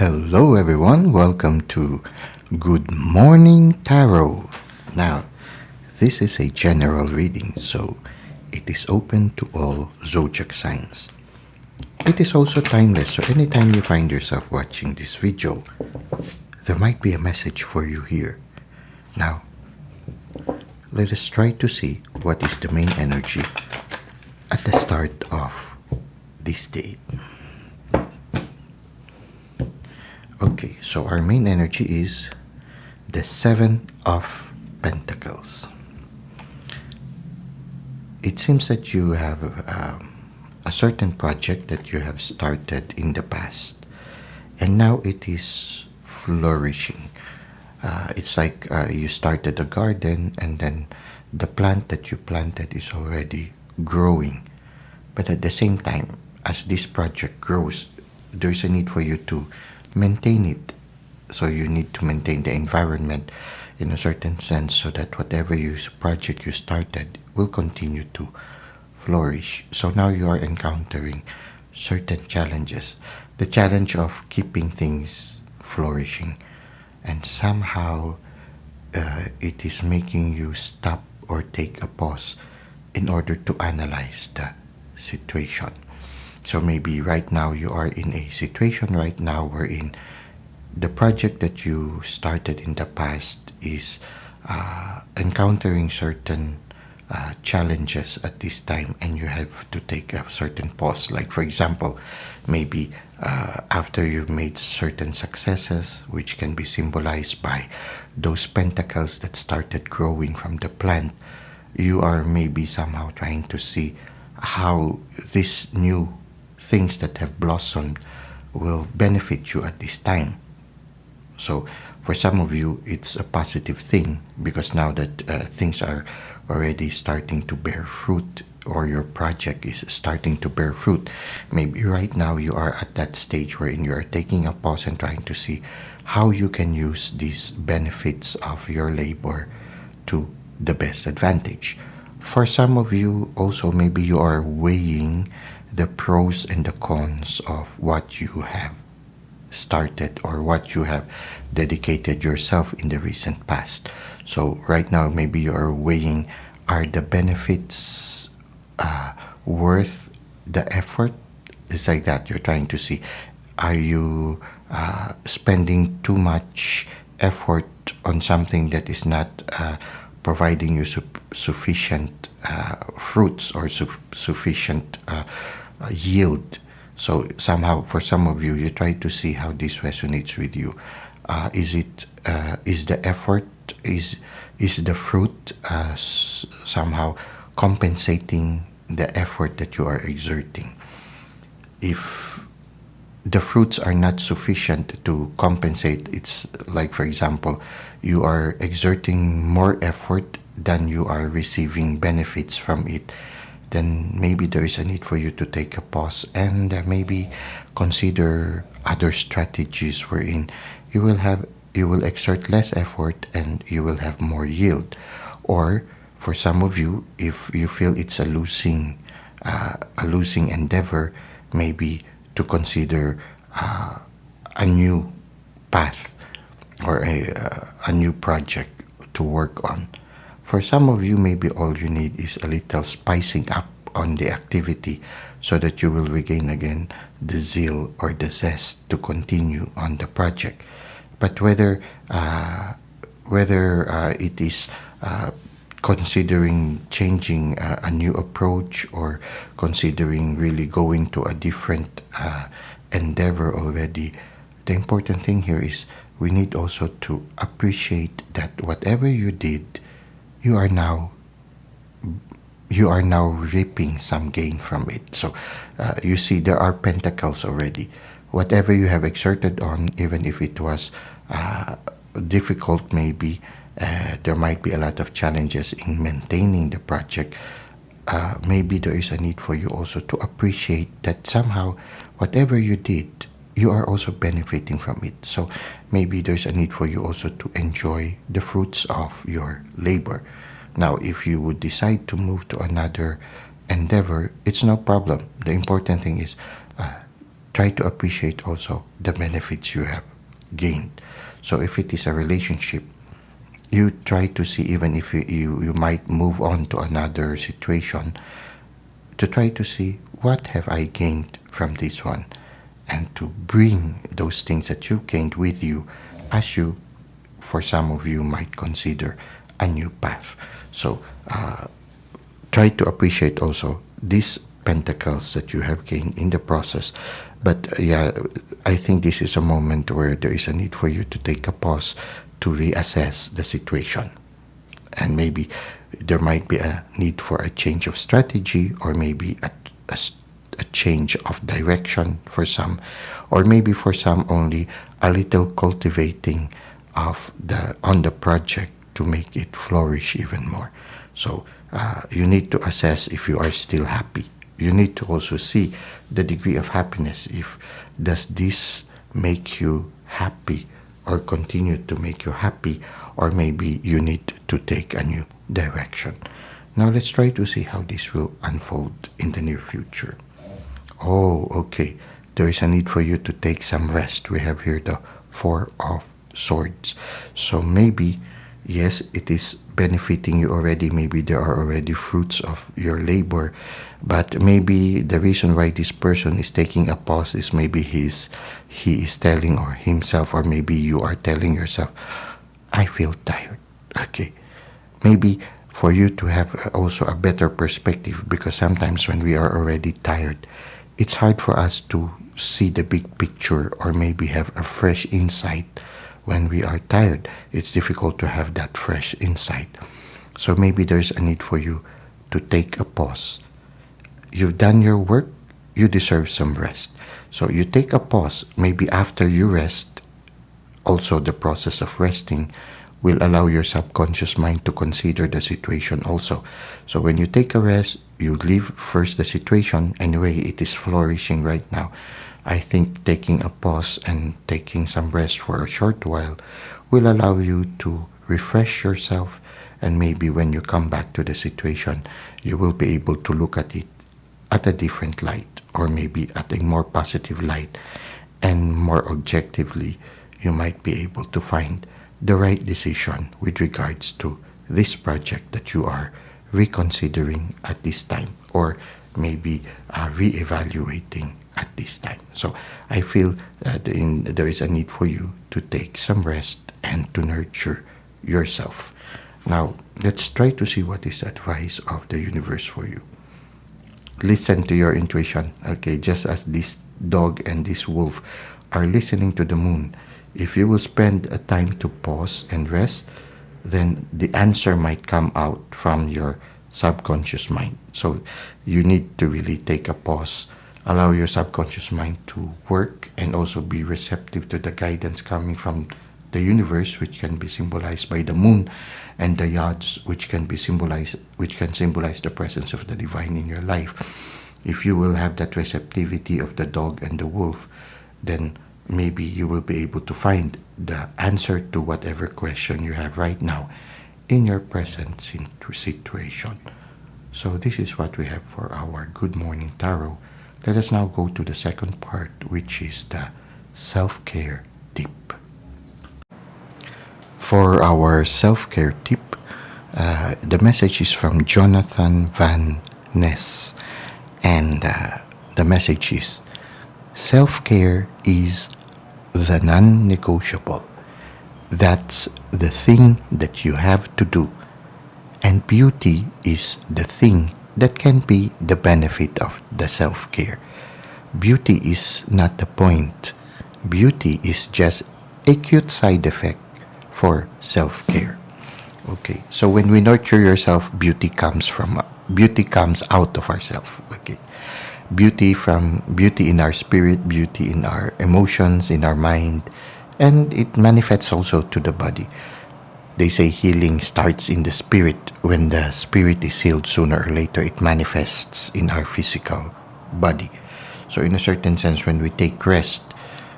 Hello, everyone. Welcome to Good Morning Tarot. Now, this is a general reading, so it is open to all zodiac signs. It is also timeless, so anytime you find yourself watching this video, there might be a message for you here. Now, let us try to see what is the main energy at the start of this day. Okay, so our main energy is the Seven of Pentacles. It seems that you have a certain project that you have started in the past, and now it is flourishing. It's like you started a garden, and then the plant that you planted is already growing. But at the same time, as this project grows, there's a need for you to maintain it. So you need to maintain the environment in a certain sense so that whatever project you started will continue to flourish. So now you are encountering certain challenges. The challenge of keeping things flourishing, and somehow it is making you stop or take a pause in order to analyze the situation. So maybe right now you are in a situation right now wherein the project that you started in the past is encountering certain challenges at this time, and you have to take a certain pause. Like for example, maybe after you've made certain successes, which can be symbolized by those pentacles that started growing from the plant, you are maybe somehow trying to see how these new things that have blossomed will benefit you at this time. So for some of you, it's a positive thing because now that things are already starting to bear fruit, or your project is starting to bear fruit, maybe right now you are at that stage wherein you are taking a pause and trying to see how you can use these benefits of your labor to the best advantage. For some of you also, maybe you are weighing the pros and the cons of what you have started or what you have dedicated yourself in the recent past. So right now maybe you are weighing, are the benefits worth the effort? It's like that. You're trying to see, are you spending too much effort on something that is not providing you sufficient fruits or sufficient yield? So somehow, for some of you, you try to see how this resonates with you. Is the effort, is the fruit somehow compensating the effort that you are exerting? If the fruits are not sufficient to compensate, it's like, for example, you are exerting more effort than you are receiving benefits from it, then maybe there is a need for you to take a pause and maybe consider other strategies wherein you will exert less effort and you will have more yield. Or for some of you, if you feel it's a losing endeavor, maybe to consider a new path or a new project to work on. For some of you, maybe all you need is a little spicing up on the activity so that you will regain again the zeal or the zest to continue on the project. But whether it is considering changing a new approach or considering really going to a different endeavor already, the important thing here is we need also to appreciate that whatever you did, you are now reaping some gain from it. So you see, there are pentacles already. Whatever you have exerted on, even if it was difficult, maybe there might be a lot of challenges in maintaining the project. Maybe there is a need for you also to appreciate that somehow whatever you did, you are also benefiting from it. So maybe there's a need for you also to enjoy the fruits of your labor. Now, if you would decide to move to another endeavor, it's no problem. The important thing is try to appreciate also the benefits you have gained. So if it is a relationship, you try to see, even if you might move on to another situation, to try to see what have I gained from this one, and to bring those things that you gained with you as you, for some of you, might consider a new path. So try to appreciate also these pentacles that you have gained in the process. But yeah, I think this is a moment where there is a need for you to take a pause to reassess the situation. And maybe there might be a need for a change of strategy, or maybe a change of direction for some, or maybe for some only a little cultivating of on the project to make it flourish even more. So you need to assess if you are still happy. You need to also see the degree of happiness. If does this make you happy or continue to make you happy, or maybe you need to take a new direction. Now let's try to see how this will unfold in the near future. Oh, okay. There is a need for you to take some rest. We have here the Four of Swords. So maybe, yes, it is benefiting you already. Maybe there are already fruits of your labor. But maybe the reason why this person is taking a pause is maybe he is telling, or himself, or maybe you are telling yourself, I feel tired. Okay. Maybe for you to have also a better perspective, because sometimes when we are already tired, it's hard for us to see the big picture, or maybe have a fresh insight. When we are tired, it's difficult to have that fresh insight. So maybe there's a need for you to take a pause. You've done your work, you deserve some rest. So you take a pause. Maybe after you rest, also the process of resting will allow your subconscious mind to consider the situation also. So when you take a rest, you leave first the situation. Anyway, it is flourishing right now. I think taking a pause and taking some rest for a short while will allow you to refresh yourself, and maybe when you come back to the situation, you will be able to look at it at a different light, or maybe at a more positive light, and more objectively, you might be able to find the right decision with regards to this project that you are reconsidering at this time, or maybe re-evaluating at this time. So I feel that there is a need for you to take some rest and to nurture yourself. Now, let's try to see what is the advice of the universe for you. Listen to your intuition, okay? Just as this dog and this wolf are listening to the moon, if you will spend a time to pause and rest, then the answer might come out from your subconscious mind. So you need to really take a pause, allow your subconscious mind to work, and also be receptive to the guidance coming from the universe, which can be symbolized by the moon, and the yachts, which can symbolize the presence of the divine in your life. If you will have that receptivity of the dog and the wolf, then maybe you will be able to find the answer to whatever question you have right now in your present situation. So this is what we have for our Good Morning Tarot. Let us now go to the second part, which is the self-care tip. For our self-care tip, the message is from Jonathan Van Ness, and the message is, self-care is the non-negotiable. That's the thing that you have to do. And beauty is the thing that can be the benefit of the self-care. Beauty is not the point. Beauty is just a cute side effect for self-care. Okay, so when we nurture yourself, beauty comes out of ourselves. Okay, beauty in our spirit, beauty in our emotions, in our mind, and it manifests also to the body. They say healing starts in the spirit. When the spirit is healed, sooner or later it manifests in our physical body. So in a certain sense, when we take rest,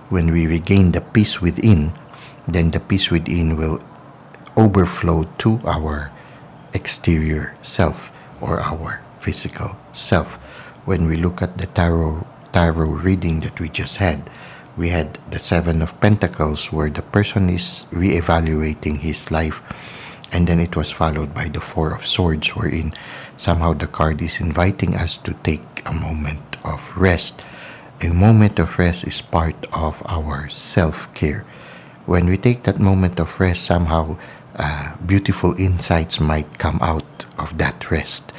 when we regain the peace within, then the peace within will overflow to our exterior self, or our physical self. When we look at the tarot tarot reading that we just had. We had the Seven of Pentacles, where the person is reevaluating his life, and then it was followed by the Four of Swords, wherein somehow the card is inviting us to take a moment of rest. A moment of rest is part of our self-care. When we take that moment of rest, somehow beautiful insights might come out of that rest.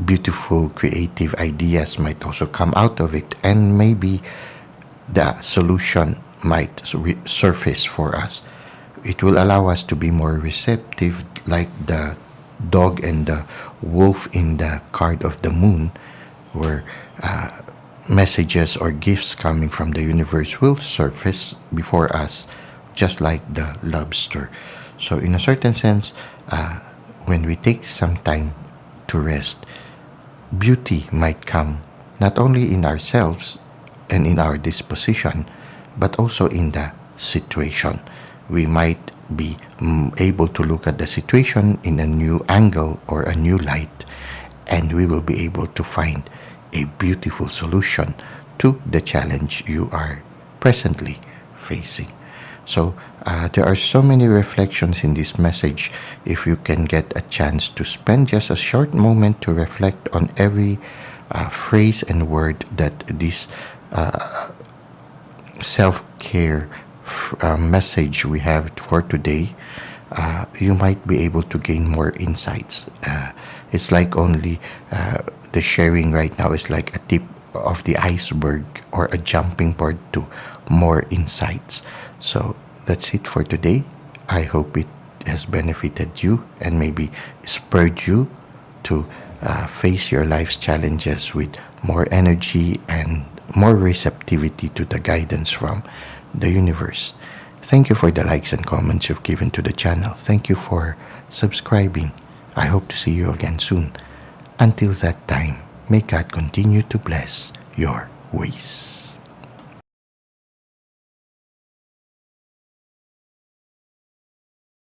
Beautiful creative ideas might also come out of it, and maybe the solution might surface for us. It will allow us to be more receptive, like the dog and the wolf in the card of the moon, where messages or gifts coming from the universe will surface before us, just like the lobster. So in a certain sense, when we take some time to rest, beauty might come not only in ourselves and in our disposition, but also in the situation. We might be able to look at the situation in a new angle or a new light, and we will be able to find a beautiful solution to the challenge you are presently facing. So there are so many reflections in this message. If you can get a chance to spend just a short moment to reflect on every phrase and word that this self-care message we have for today, you might be able to gain more insights. It's like only the sharing right now is like a tip of the iceberg or a jumping board to more insights. So that's it for today. I hope it has benefited you and maybe spurred you to face your life's challenges with more energy and more receptivity to the guidance from the universe. Thank you for the likes and comments you've given to the channel. Thank you for subscribing. I hope to see you again soon. Until that time, may God continue to bless your ways.